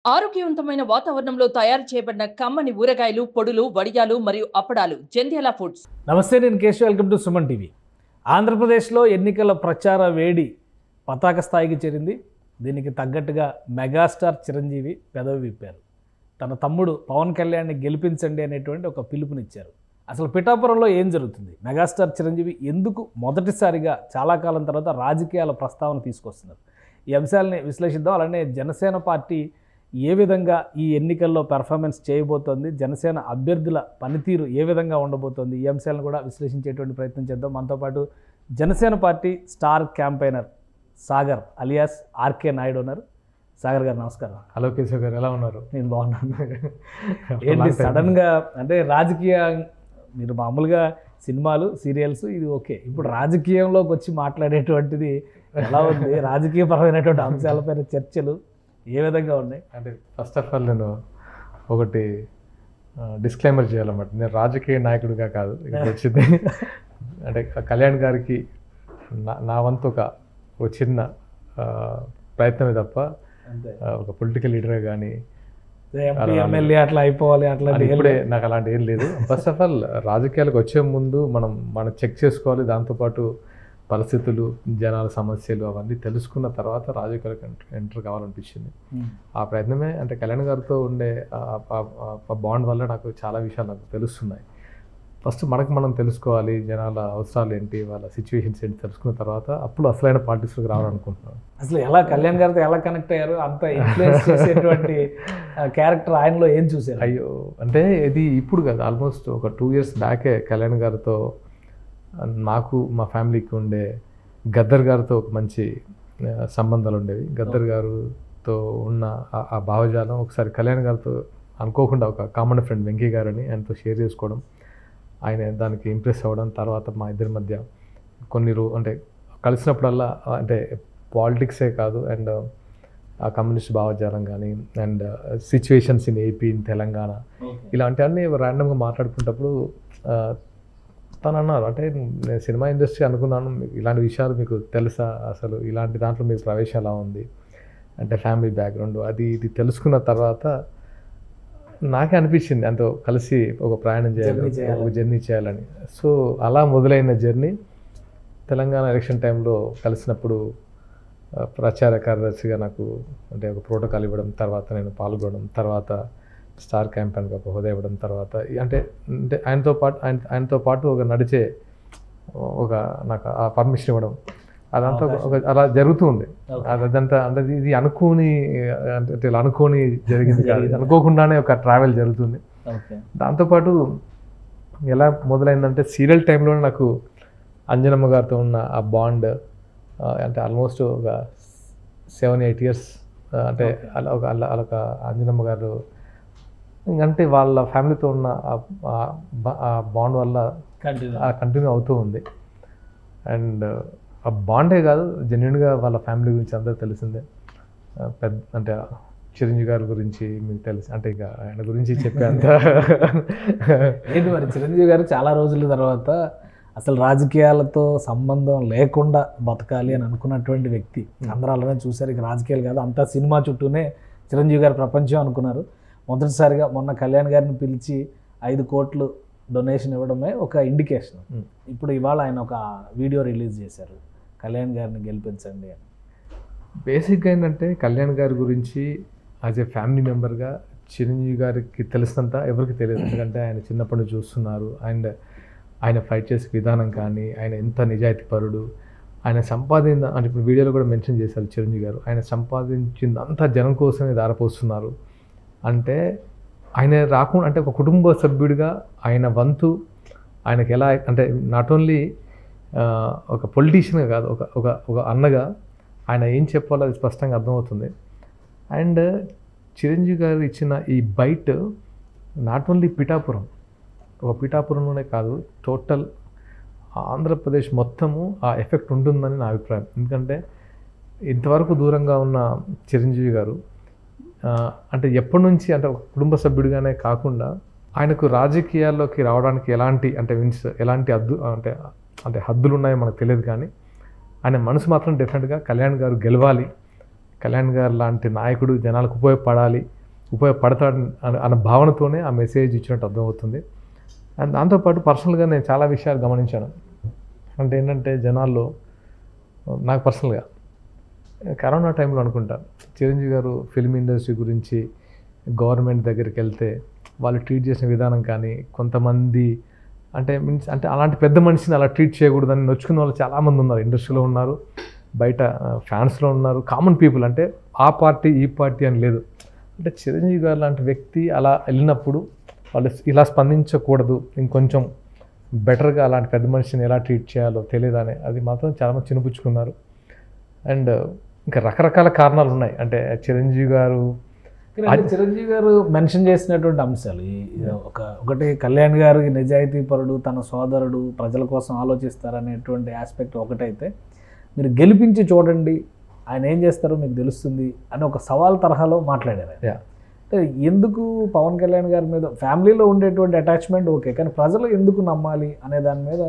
ఆరోగ్యవంతమైన వాతావరణంలో తయారు చేయబడిన కమ్మని ఊరగాయలు, పొడులు, వడియాలు మరియు అప్పడాలు జంధ్యాల ఫుడ్స్. నమస్తే, నేను Keshav. Welcome to Suman TV. ఆంధ్రప్రదేశ్లో ఎన్నికల ప్రచార వేడి పతాక స్థాయికి చేరింది. దీనికి తగ్గట్టుగా మెగాస్టార్ చిరంజీవి పెదవి విప్పారు. తన తమ్ముడు పవన్ కళ్యాణ్ని గెలిపించండి అనేటువంటి ఒక పిలుపునిచ్చారు. అసలు పిఠాపురంలో ఏం జరుగుతుంది? మెగాస్టార్ చిరంజీవి ఎందుకు మొదటిసారిగా చాలా కాలం తర్వాత రాజకీయాల ప్రస్తావన తీసుకొస్తున్నారు? ఈ అంశాలని విశ్లేషిద్దాం. అలానే జనసేన పార్టీ ఏ విధంగా ఈ ఎన్నికల్లో పెర్ఫార్మెన్స్ చేయబోతోంది, జనసేన అభ్యర్థుల పనితీరు ఏ విధంగా ఉండబోతోంది, ఈ అంశాలను కూడా విశ్లేషించేటువంటి ప్రయత్నం చేద్దాం. మనతో పాటు Janasena party star campaigner Sagar alias R నాయుడు ఉన్నారు. సాగర్ గారు నమస్కారం. హలో కేశవ్ గారు, ఎలా ఉన్నారు? నేను బాగున్నాను. ఏంటి సడన్గా అంటే రాజకీయ, మీరు మామూలుగా సినిమాలు సీరియల్స్ ఇది ఓకే, ఇప్పుడు రాజకీయంలోకి వచ్చి మాట్లాడేటువంటిది ఎలా ఉంది? రాజకీయపరమైనటువంటి అంశాలపైన చర్చలు ఏ విధంగా ఉన్నాయి? అంటే ఫస్ట్ ఆఫ్ ఆల్ నేను ఒకటి డిస్క్లైమర్ చేయాలన్నమాట. నేను రాజకీయ నాయకుడిగా కాదు ఇక్కడ వచ్చింది. అంటే కళ్యాణ్ గారికి నా వంతు ఒక చిన్న ప్రయత్నమే తప్ప ఒక పొలిటికల్ లీడర్గా కానీ ఎమ్మెల్యే అట్లా అయిపోవాలి అట్లా ఇప్పుడే నాకు అలాంటి ఏం లేదు. ఫస్ట్ ఆఫ్ ఆల్ రాజకీయాలకు వచ్చే ముందు మనం చెక్ చేసుకోవాలి. దాంతోపాటు పరిస్థితులు, జనాల సమస్యలు అవన్నీ తెలుసుకున్న తర్వాత రాజకీయాలకు ఎంటర్ కావాలనిపించింది. ఆ ప్రయత్నమే. అంటే కళ్యాణ్ గారితో ఉండే బాండ్ వల్ల నాకు చాలా విషయాలు నాకు తెలుస్తున్నాయి. ఫస్ట్ మనం తెలుసుకోవాలి, జనాల అవసరాలు ఏంటి, వాళ్ళ సిచ్యువేషన్స్ ఏంటి తెలుసుకున్న తర్వాత అప్పుడు అసలైన పార్టీస్లోకి రావాలనుకుంటున్నాను. అసలు ఎలా కళ్యాణ్ గారితో ఎలా కనెక్ట్ అయ్యారు? అంత ఇన్ఫ్లుయెన్స్ చేసేటువంటి క్యారెక్టర్ ఆయనలో ఏం చూసారు? అయ్యో, అంటే ఇది ఇప్పుడు కాదు, ఆల్మోస్ట్ ఒక 2 years బ్యాకే కళ్యాణ్ గారితో నాకు మా ఫ్యామిలీకి ఉండే గద్దర్ గారితో ఒక మంచి సంబంధాలు ఉండేవి. గద్దర్ గారితో ఉన్న ఆ భావజాలం ఒకసారి కళ్యాణ్ గారితో అనుకోకుండా ఒక కామన్ ఫ్రెండ్ వెంకీ గారని ఆయనతో షేర్ చేసుకోవడం, ఆయన దానికి ఇంప్రెస్ అవ్వడం, తర్వాత మా ఇద్దరి మధ్య కొన్ని అంటే కలిసినప్పుడల్లా అంటే పాలిటిక్సే కాదు అండ్ ఆ కమ్యూనిస్ట్ భావజాలం కానీ and situations in AP, in Telangana, ఇలాంటివన్నీ ర్యాండమ్గా మాట్లాడుకున్నప్పుడు తను అన్నారు, అంటే నేను సినిమా ఇండస్ట్రీ అనుకున్నాను, ఇలాంటి విషయాలు మీకు తెలుసా, అసలు ఇలాంటి దాంట్లో మీకు ప్రవేశం ఎలా ఉంది, అంటే ఫ్యామిలీ బ్యాక్గ్రౌండ్ అది ఇది తెలుసుకున్న తర్వాత నాకే అనిపించింది అంతో కలిసి ఒక ప్రయాణం చేయాలి, ఒక జర్నీ చేయాలని. సో అలా మొదలైన జర్నీ తెలంగాణ ఎలక్షన్ టైంలో కలిసినప్పుడు ప్రచార కార్యదర్శిగా నాకు అంటే ఒక ప్రోటోకాల్ ఇవ్వడం, తర్వాత నేను పాల్గొనడం, తర్వాత స్టార్ క్యాంపెయిన్గా ఒక హోదా ఇవ్వడం, తర్వాత అంటే ఆయనతో పాటు ఒక నడిచే ఒక నాకు ఆ పర్మిషన్ ఇవ్వడం, అదంతా ఒక అలా జరుగుతుంది. అదంతా అంటే ఇది అనుకోని, అంటే ఇలా అనుకోని జరిగింది కాదు, అనుకోకుండానే ఒక ట్రావెల్ జరుగుతుంది. దాంతోపాటు ఎలా మొదలైందంటే సీరియల్ టైంలోనే నాకు అంజనమ్మ గారితో ఉన్న ఆ బాండ్, అంటే ఆల్మోస్ట్ ఒక 7-8 years, అంటే అలా ఒక అంజనమ్మ గారు అంటే వాళ్ళ ఫ్యామిలీతో ఉన్న ఆ బాండ్ వల్ల కంటిన్యూ అవుతూ ఉంది. అండ్ ఆ బాండే కాదు, జెన్యున్గా వాళ్ళ ఫ్యామిలీ గురించి అందరూ తెలిసిందే. అంటే చిరంజీవి గారి గురించి మీకు తెలుసు, అంటే ఇక ఆయన గురించి చెప్పేంత ఏంటి మరి చిరంజీవి గారు చాలా రోజుల తర్వాత అసలు రాజకీయాలతో సంబంధం లేకుండా బతకాలి అని అనుకున్నటువంటి వ్యక్తి. అందరూ అలానే చూశారు. ఇక రాజకీయాలు కాదు, అంతా సినిమా చుట్టూనే చిరంజీవి గారి ప్రపంచం అనుకున్నారు. మొదటిసారిగా మొన్న కళ్యాణ్ గారిని పిలిచి 5 కోట్లు డొనేషన్ ఇవ్వడమే ఒక ఇండికేషన్. ఇప్పుడు ఇవాళ ఆయన ఒక వీడియో రిలీజ్ చేశారు, కళ్యాణ్ గారిని గెలిపించండి అని. బేసిక్గా ఏంటంటే కళ్యాణ్ గారి గురించి యాజ్ ఏ ఫ్యామిలీ మెంబర్గా చిరంజీవి గారికి తెలిసినంత ఎవరికి తెలియదు. ఎందుకంటే ఆయన చిన్నప్పటి నుంచి చూస్తున్నారు. అండ్ ఆయన ఫైట్ చేసే విధానం కానీ, ఆయన ఎంత నిజాయితీపరుడు, ఆయన సంపాదించిన, అంటే ఇప్పుడు వీడియోలో కూడా మెన్షన్ చేశారు చిరంజీవి గారు, ఆయన సంపాదించిందంతా జనం కోసమే దారపోస్తున్నారు. అంటే ఆయన రాకుండా, అంటే ఒక కుటుంబ సభ్యుడిగా ఆయన వంతు ఆయనకి ఎలా, అంటే నాట్ ఓన్లీ ఒక పొలిటీషియన్గా కాదు, ఒక అన్నగా ఆయన ఏం చెప్పాలో అది స్పష్టంగా అర్థమవుతుంది. అండ్ చిరంజీవి గారు ఇచ్చిన ఈ బైట్ నాట్ ఓన్లీ పిఠాపురంలోనే కాదు, టోటల్ ఆంధ్రప్రదేశ్ మొత్తము ఆ ఎఫెక్ట్ ఉంటుందని నా అభిప్రాయం. ఎందుకంటే ఇంతవరకు దూరంగా ఉన్న చిరంజీవి గారు అంటే ఎప్పటి నుంచి, అంటే ఒక కుటుంబ సభ్యుడిగానే కాకుండా ఆయనకు రాజకీయాల్లోకి రావడానికి ఎలాంటి హద్దులు ఉన్నాయో మనకు తెలియదు. కానీ ఆయన మనసు మాత్రం డెఫినెట్గా కళ్యాణ్ గారు గెలవాలి, కళ్యాణ్ గారు లాంటి నాయకుడు జనాలకు ఉపయోగపడతాడు అన్న భావనతోనే ఆ మెసేజ్ ఇచ్చినట్టు అర్థమవుతుంది. అండ్ దాంతోపాటు పర్సనల్గా నేను చాలా విషయాలు గమనించాను. అంటే ఏంటంటే జనాల్లో నాకు పర్సనల్గా కరోనా టైంలో అనుకుంటా చిరంజీవి గారు ఫిల్మ్ ఇండస్ట్రీ గురించి గవర్నమెంట్ దగ్గరికి వెళ్తే వాళ్ళు ట్రీట్ చేసిన విధానం కానీ, కొంతమంది అంటే అంటే అలాంటి పెద్ద మనిషిని అలా ట్రీట్ చేయకూడదని నొచ్చుకున్న వాళ్ళు చాలామంది ఉన్నారు. ఇండస్ట్రీలో ఉన్నారు, బయట ఫ్యాన్స్లో ఉన్నారు, కామన్ పీపుల్. అంటే ఆ పార్టీ ఈ పార్టీ అని లేదు. అంటే చిరంజీవి గారు లాంటి వ్యక్తి అలా వెళ్ళినప్పుడు వాళ్ళు ఇలా స్పందించకూడదు, ఇంకొంచెం బెటర్గా అలాంటి పెద్ద మనిషిని ఎలా ట్రీట్ చేయాలో తెలియదని అది మాత్రం చాలామంది చినిపుచ్చుకున్నారు. అండ్ ఇంకా రకరకాల కారణాలు ఉన్నాయి. అంటే చిరంజీవి గారు మెన్షన్ చేసినటువంటి అంశాలు ఒకటి కళ్యాణ్ గారికి నిజాయితీ పరుడు, తన సోదరుడు, ప్రజల కోసం ఆలోచిస్తారనేటువంటి ఆస్పెక్ట్ ఒకటైతే, మీరు గెలిపించి చూడండి ఆయన ఏం చేస్తారో మీకు తెలుస్తుంది అని ఒక సవాల్ తరహాలో మాట్లాడారు. అంటే ఎందుకు పవన్ కళ్యాణ్ గారి మీద ఫ్యామిలీలో ఉండేటువంటి అటాచ్మెంట్ ఓకే, కానీ ప్రజలు ఎందుకు నమ్మాలి అనే దాని మీద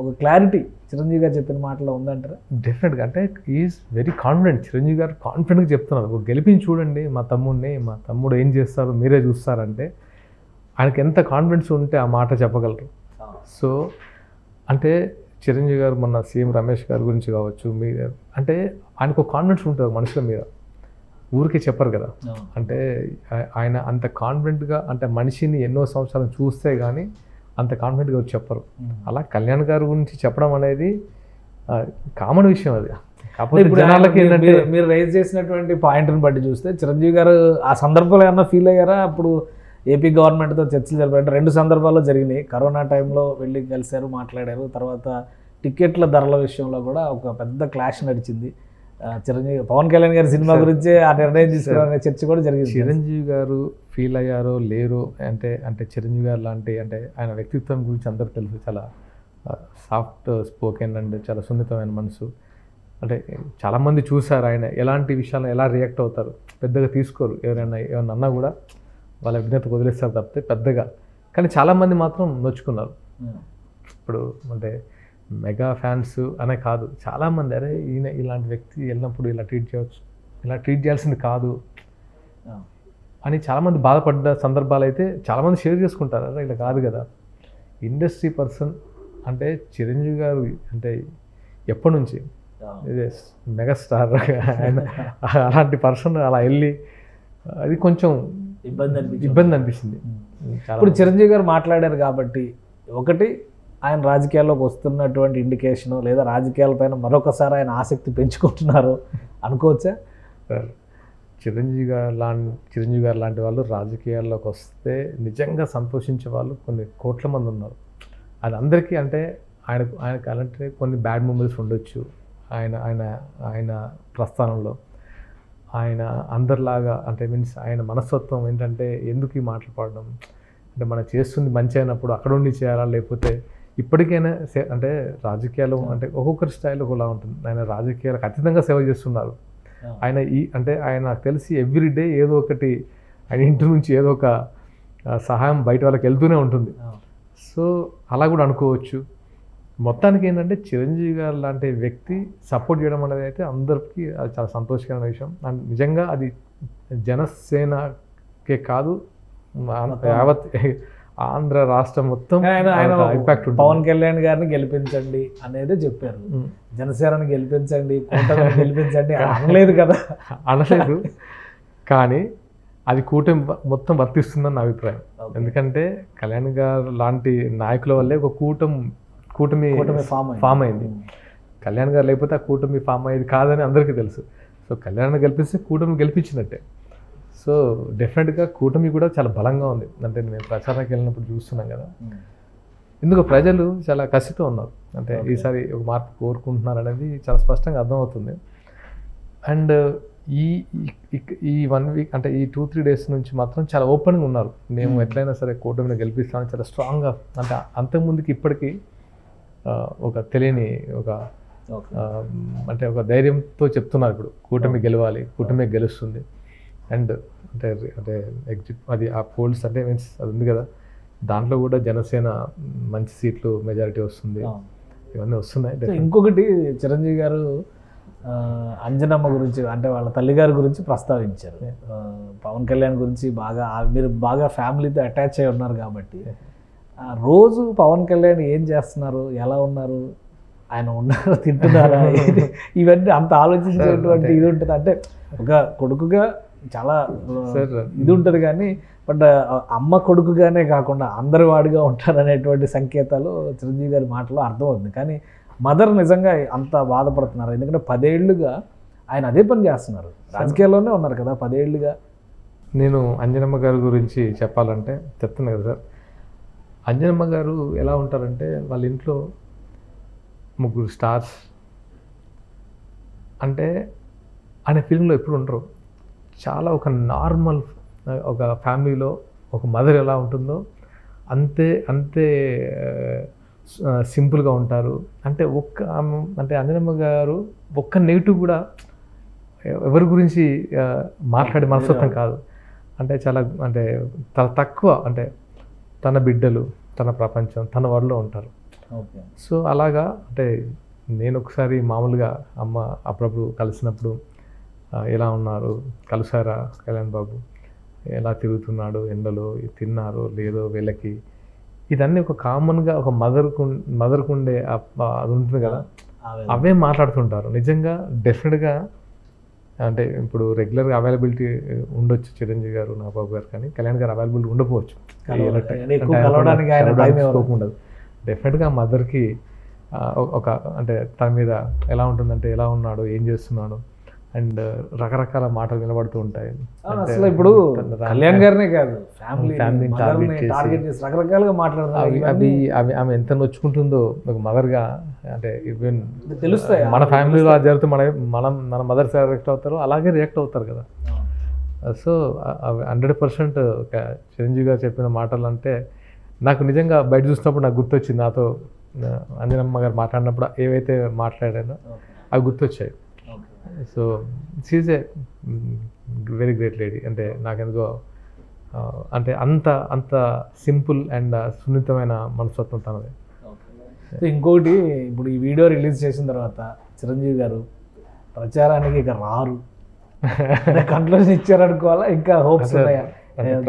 ఒక క్లారిటీ చిరంజీవి గారు చెప్పిన మాటలో ఉందంటారా? డెఫినెట్గా. అంటే ఈజ్ వెరీ కాన్ఫిడెంట్. చిరంజీవి గారు కాన్ఫిడెంట్గా చెప్తున్నారు, గెలిపించి చూడండి మా తమ్ముడు ఏం చేస్తారు మీరే చూస్తారంటే ఆయనకి ఎంత కాన్ఫిడెన్స్ ఉంటే ఆ మాట చెప్పగలరు. సో అంటే చిరంజీవి గారు మొన్న సీఎం రమేష్ గారి గురించి కావచ్చు, మీరు అంటే ఆయనకు ఒక కాన్ఫిడెన్స్ ఉంటుంది మనుషుల మీద, ఊరికే చెప్పరు కదా. అంటే ఆయన అంత కాన్ఫిడెంట్గా, అంటే మనిషిని ఎన్నో సంవత్సరాలు చూస్తే కానీ అంత కాన్ఫిడెంట్గా చెప్పరు. అలా కళ్యాణ్ గారి గురించి చెప్పడం అనేది కామన్ విషయం. అది కాకపోతే జనాలకి ఏంటంటే మీరు రైజ్ చేసినటువంటి పాయింట్ని బట్టి చూస్తే చిరంజీవి గారు ఆ సందర్భంలో ఏమన్నా ఫీల్ అయ్యారా? అప్పుడు ఏపీ గవర్నమెంట్తో చర్చలు జరిపారు, 2 సందర్భాల్లో జరిగినాయి. కరోనా టైంలో వెళ్ళి కలిశారు, మాట్లాడారు. తర్వాత టికెట్ల ధరల విషయంలో కూడా ఒక పెద్ద క్లాష్ నడిచింది. చిరంజీవి పవన్ కళ్యాణ్ గారి సినిమా గురించి ఆ నిర్ణయం తీసుకోవాలనే చర్చ కూడా జరిగింది. చిరంజీవి గారు ఫీల్ అయ్యారో లేరో అంటే చిరంజీవి గారు లాంటి అంటే ఆయన వ్యక్తిత్వం గురించి అందరూ తెలుసు, చాలా సాఫ్ట్ స్పోకెన్ అండ్ చాలా సున్నితమైన మనసు. అంటే చాలామంది చూసారు ఆయన ఎలాంటి విషయాలను ఎలా రియాక్ట్ అవుతారు, పెద్దగా తీసుకోరు. ఏమైనా అన్నా కూడా వాళ్ళ విజ్ఞతకు వదిలేస్తారు తప్పితే పెద్దగా. కానీ చాలామంది మాత్రం నొచ్చుకున్నారు. ఇప్పుడు అంటే మెగా ఫ్యాన్స్ అనే కాదు, చాలామంది అరే ఈయన ఇలాంటి వ్యక్తి వెళ్ళినప్పుడు ఇలా ట్రీట్ చేయవచ్చు, ఇలా ట్రీట్ చేయాల్సింది కాదు అని చాలామంది బాధపడ్డ సందర్భాలు అయితే చాలామంది షేర్ చేసుకుంటారు. అరే ఇలా కాదు కదా. ఇండస్ట్రీ పర్సన్ అంటే చిరంజీవి గారు అంటే ఎప్పటి నుంచి ఇదే మెగాస్టార్ ఆయన అలాంటి పర్సన్ అలా వెళ్ళి అది కొంచెం ఇబ్బంది అనిపిస్తుంది. ఇప్పుడు చిరంజీవి గారు మాట్లాడారు కాబట్టి ఒకటి ఆయన రాజకీయాల్లోకి వస్తున్నటువంటి ఇండికేషను, లేదా రాజకీయాలపైన మరొకసారి ఆయన ఆసక్తి పెంచుకుంటున్నారు అనుకోవచ్చా? చిరంజీవి గారు లాంటి వాళ్ళు రాజకీయాల్లోకి వస్తే నిజంగా సంతోషించే వాళ్ళు కొన్ని కోట్ల మంది ఉన్నారు. అది అందరికీ అంటే ఆయనకు అలాంటి కొన్ని బ్యాడ్ మూమెంట్స్ ఉండొచ్చు ఆయన ప్రస్థానంలో. ఆయన అందరిలాగా అంటే మీన్స్ ఆయన మనస్తత్వం ఏంటంటే ఎందుకు ఈ మాటలు పాడడం, అంటే మనం చేస్తుంది మంచి అయినప్పుడు అక్కడ ఉండి చేయాలా, లేకపోతే ఇప్పటికైనా అంటే రాజకీయాలు అంటే ఒక్కొక్కరి స్టైల్ ఒకలా ఉంటుంది. ఆయన రాజకీయాలకు అతీతంగా సేవ చేస్తున్నారు. ఆయన అంటే ఆయన నాకు తెలిసి ఎవ్రీడే ఏదో ఒకటి ఆయన ఇంటి నుంచి ఏదో ఒక సహాయం బయట వాళ్ళకి వెళ్తూనే ఉంటుంది. సో అలా కూడా అనుకోవచ్చు. మొత్తానికి ఏంటంటే చిరంజీవి గారు లాంటి వ్యక్తి సపోర్ట్ చేయడం అనేది అయితే అందరికీ అది చాలా సంతోషకరమైన విషయం. అండ్ నిజంగా అది జనసేనకే కాదు, యావత్ ఆంధ్ర రాష్ట్రం మొత్తం ఇంపాక్ట్ ఉంటుంది. పవన్ కళ్యాణ్ గారిని గెలిపించండి అనేది చెప్పారు, జనసేనని గెలిపించండి, కూటమిని గెలిపించండి అనలేదు కదా. అనలేదు, కానీ అది కూటమి మొత్తం వర్తిస్తుందని నా అభిప్రాయం. ఎందుకంటే కళ్యాణ్ గారు లాంటి నాయకుల వల్లే ఒక కూటమి ఫామ్ అయింది. కళ్యాణ్ గారు లేకపోతే ఆ కూటమి ఫామ్ అయ్యేది కాదని అందరికీ తెలుసు. సో కళ్యాణ్ గెలిపిస్తే కూటమి గెలిపించినట్టే. సో డెఫినెట్గా కూటమి కూడా చాలా బలంగా ఉంది. అంటే మేము ప్రచారానికి వెళ్ళినప్పుడు చూస్తున్నాం కదా, ఇందుకు ప్రజలు చాలా కసితో ఉన్నారు. అంటే ఈసారి ఒక మార్పు కోరుకుంటున్నారు అనేది చాలా స్పష్టంగా అర్థమవుతుంది. అండ్ ఈ 1 వీక్ అంటే ఈ 2-3 డేస్ నుంచి మాత్రం చాలా ఓపెన్గా ఉన్నారు. మేము ఎట్లయినా సరే కూటమిని గెలిపిస్తామని చాలా స్ట్రాంగ్గా, అంటే అంతకుముందుకి ఇప్పటికీ ఒక తెలియని ఒక అంటే ఒక ధైర్యంతో చెప్తున్నారు. ఇప్పుడు కూటమి గెలవాలి, కూటమి గెలుస్తుంది. అండ్ అంటే ఎగ్జిట్ అది ఆ పోల్స్ అంటే మీన్స్ అది ఉంది కదా, దాంట్లో కూడా జనసేన మంచి సీట్లు మెజారిటీ వస్తుంది, ఇవన్నీ వస్తున్నాయి. ఇంకొకటి చిరంజీవి గారు అంజనమ్మ గురించి అంటే వాళ్ళ తల్లిగారి గురించి ప్రస్తావించారు. పవన్ కళ్యాణ్ గురించి బాగా మీరు బాగా ఫ్యామిలీతో అటాచ్ అయి ఉన్నారు కాబట్టి రోజు పవన్ కళ్యాణ్ ఏం చేస్తున్నారు, ఎలా ఉన్నారు, ఆయన ఉన్నారు, తింటున్నారా, ఇవన్నీ అంత ఆలోచించేటువంటి ఇది ఉంటుంది. అంటే ఒక కొడుకుగా చాలా ఇది ఉంటుంది, కానీ బట్ అమ్మ కొడుకుగానే కాకుండా అందరి వాడిగా ఉంటారనేటువంటి సంకేతాలు చిరంజీవి గారి మాటలో అర్థమవుతుంది. కానీ మదర్ నిజంగా అంత బాధపడుతున్నారు, ఎందుకంటే 10 ఏళ్ళుగా ఆయన అదే పని చేస్తున్నారు, రాజకీయాల్లోనే ఉన్నారు కదా 10 ఏళ్ళుగా. నేను అంజనమ్మ గారి గురించి చెప్పాలంటే చెప్తున్నా కదా సార్, అంజనమ్మ గారు ఎలా ఉంటారంటే వాళ్ళ ఇంట్లో 3 స్టార్స్ అంటే అనే ఫీలింగ్లో ఎప్పుడు ఉండరు. చాలా ఒక నార్మల్ ఒక ఫ్యామిలీలో ఒక మదర్ ఎలా ఉంటుందో అంతే అంతే సింపుల్గా ఉంటారు. అంటే అంటే అంజనమ్మ గారు ఒక్క నెగిటివ్ కూడా ఎవరి గురించి మాట్లాడే మనస్తత్వం కాదు. అంటే చాలా అంటే చాలా తక్కువ, అంటే తన బిడ్డలు, తన ప్రపంచం, తన వాళ్ళలో ఉంటారు. సో అలాగా అంటే నేను ఒకసారి మామూలుగా అమ్మ అప్పుడప్పుడు కలిసినప్పుడు ఎలా ఉన్నారు, కలిసారా కళ్యాణ్ బాబు, ఎలా తిరుగుతున్నాడు, ఎండలో తిన్నారు లేదో వీళ్ళకి, ఇదన్నీ ఒక కామన్గా ఒక మదర్కు ఉండే అది ఉంటుంది కదా, అవే మాట్లాడుతుంటారు. నిజంగా డెఫినెట్గా అంటే ఇప్పుడు రెగ్యులర్గా అవైలబిలిటీ ఉండొచ్చు చిరంజీవి గారు, నాగబాబు గారు, కానీ కళ్యాణ్ గారు అవైలబిలిటీ ఉండకపోవచ్చు, ఉండదు. డెఫినెట్గా మదర్కి ఒక అంటే తన మీద ఎలా ఉంటుందంటే ఎలా ఉన్నాడు, ఏం చేస్తున్నాడు, అండ్ రకరకాల మాటలు వినబడుతూ ఉంటాయి. అసలు ఇప్పుడు కళ్యాణ్ గారినే కాదు ఫ్యామిలీని టార్గెట్ చేసి రకరకాలుగా మాట్లాడుతున్నారు. అవి ఆమె ఎంత నొచ్చుకుంటుందో ఒక మదర్గా, అంటే ఈవెన్ తెలుస్తాయి. మన ఫ్యామిలీలో అది జరిగితే మన మదర్స్ రియాక్ట్ అవుతారు, అలాగే రియాక్ట్ అవుతారు కదా. సో 100% చిరంజీవి గారు చెప్పిన మాటలు అంటే నాకు నిజంగా బయట చూసినప్పుడు నాకు గుర్తొచ్చింది, నాతో అంజనమ్మ గారు మాట్లాడినప్పుడు ఏవైతే మాట్లాడానో అవి గుర్తొచ్చాయి. So she's a very great lady. అంటే నాకెందుకో అంటే అంత సింపుల్ అండ్ సున్నితమైన మనస్తత్వం తనది. ఇంకోటి, ఇప్పుడు ఈ వీడియో రిలీజ్ చేసిన తర్వాత చిరంజీవి గారు ప్రచారానికి ఇక రారు కంక్లూజన్ ఇచ్చారనుకోవాలా, ఇంకా హోప్స్ ఉన్నాయా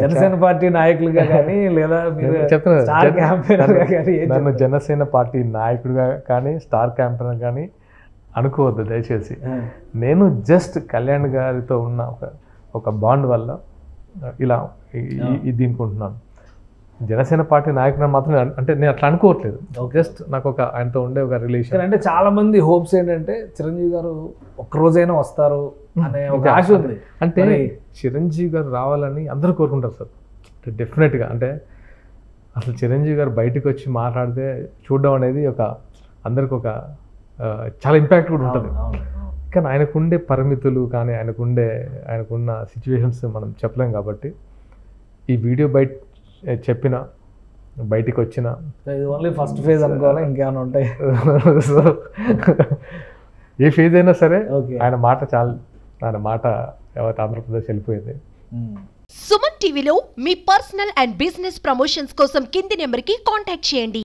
జనసేన పార్టీ నాయకులుగా కానీ, లేదా నన్ను జనసేన పార్టీ నాయకుడిగా కానీ స్టార్ క్యాంపెయినర్ కానీ అనుకోవద్దు దయచేసి. నేను జస్ట్ కళ్యాణ్ గారితో ఉన్న ఒక బాండ్ వల్ల ఇలా దీనికి ఉంటున్నాను. జనసేన పార్టీ నాయకుడు మాత్రం అంటే నేను అట్లా అనుకోవట్లేదు, జస్ట్ నాకు ఆయనతో ఉండే ఒక రిలేషన్. అంటే చాలా మంది హోప్స్ ఏంటంటే చిరంజీవి గారు ఒక్కరోజైనా వస్తారు అనే ఒక ఆశ ఉంది. అంటే చిరంజీవి గారు రావాలని అందరూ కోరుకుంటారు సార్, డెఫినెట్గా. అంటే అసలు చిరంజీవి గారు బయటకు వచ్చి మాట్లాడితే చూడడం అనేది అందరికి చాలా ఇంపాక్ట్ కూడా ఉంటుంది. కానీ ఆయనకుండే పరిమితులు కానీ ఆయనకున్న సిచ్యువేషన్స్ మనం చెప్పలేం. కాబట్టి ఈ వీడియో బయటికి వచ్చిన ఓన్లీ ఫస్ట్ ఫేజ్ అనుకోవాలి, ఇంకేమైనా ఉంటాయి. సో ఏ ఫేజ్ అయినా సరే ఆయన మాట ఎవరైతే ఆంధ్రప్రదేశ్ వెళ్ళిపోయింది. సుమన్ టీవీలో మీ పర్సనల్ అండ్ బిజినెస్ ప్రమోషన్స్ కోసం కింది నెంబర్కి కాంటాక్ట్ చేయండి.